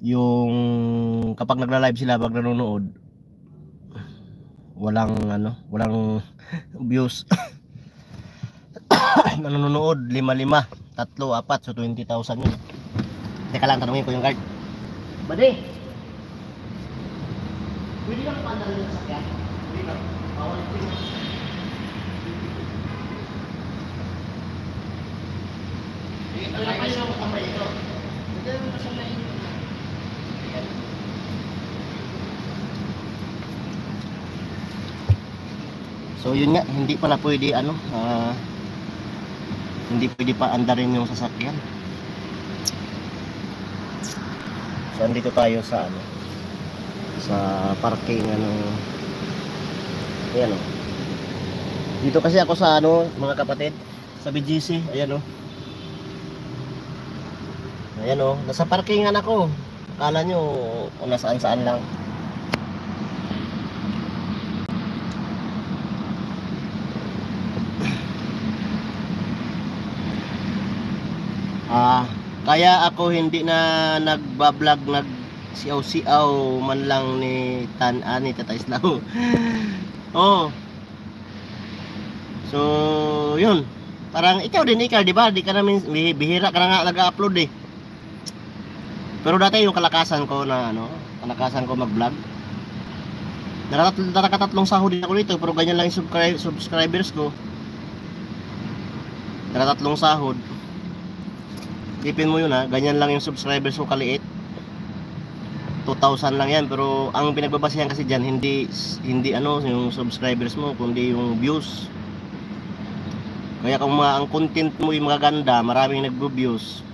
yung kapag nagla-live sila, pag nanonood, walang views. Nanonood 5, 3, 4, so 20,000 yun. Teka lang, tanungin ko yung guard. Bade, pwede lang paandar yung sasakyan? Pwede lang, bawal ito. Ano kayo na matambay ito? Hindi naman masamay ito. So yun nga, hindi pala pwede hindi pwede pa andarin yung sasakyan. So andito tayo sa sa parking ayan dito kasi ako sa mga kapatid, sa BGC. Ayan ayan nasa parkingan ako. Akala nyo kung nasaan saan lang. Kaya ako hindi na nagbablog, nagsiaw-siaw man lang ni Tata Islaw. Oh. So, yun. Parang ikaw din, di ba? Di ka namin, bihira ka na nga nag-upload eh. Pero dati yung kalakasan ko mag-vlog. Nakatatlong sahod din ako dito, pero ganyan lang yung subscribers ko. Nakatatlong sahod. Tipin mo yun ganyan lang yung subscribers ko kaliit. 2,000 lang yan, pero ang pinagbabasihan kasi dyan hindi yung subscribers mo, kundi yung views. Kaya kung ang content mo yung magaganda, maraming nagbo-views,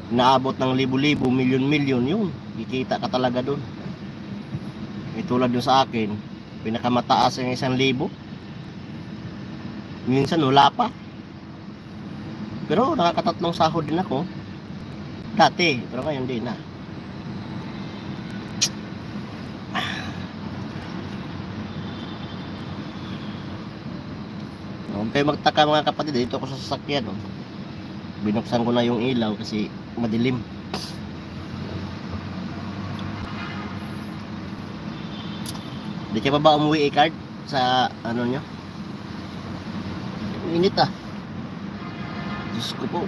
naabot ng libo-libo, milyon-milyon, yun, kikita ka talaga dun. Tulad dun sa akin, pinakamataas yung 1,000. Minsan wala pa. Pero nakakatatlong sahod din ako dati, pero ngayon din na. Huwag kayo magtaka mga kapatid, dito ako sa sasakyan binuksan ko na yung ilaw kasi madilim. Di ka pa ba umuwi card sa nyo? Init Diyos ko po.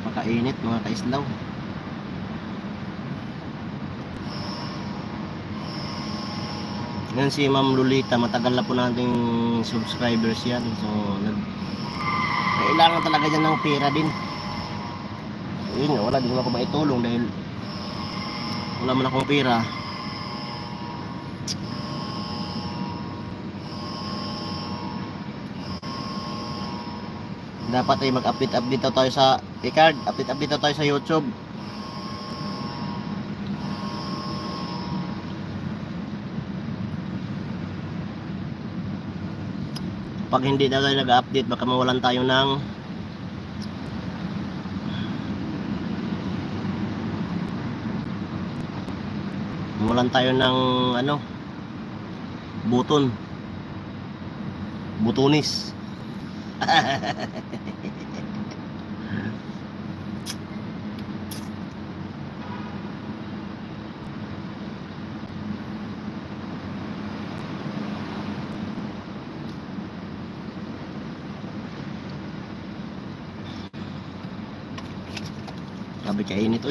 Makainit mga kaislaw. Yan si Ma'am Lolita, matagal na po nating subscribers yan. So kailangan talaga dyan ng pera din. Yun wala din ako maitulong dahil wala man akong pera. Dapat ay mag-update tayo sa update tayo sa YouTube. Pag hindi na tayo nag-update, baka mawalan tayo ng butonis. Sabi kainit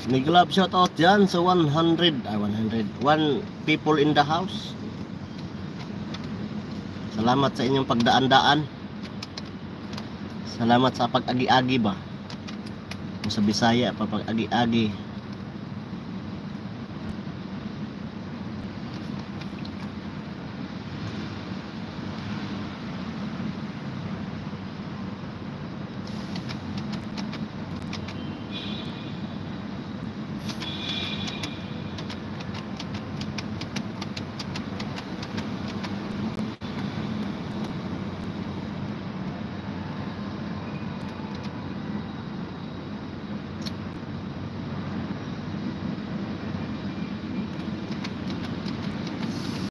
May glove shoutout dyan sa 101 people in the house. Salamat sa inyong pagdaan-daan. Salamat sa pag-agi-agi ba? Kung sa Bisaya, pag-agi-agi.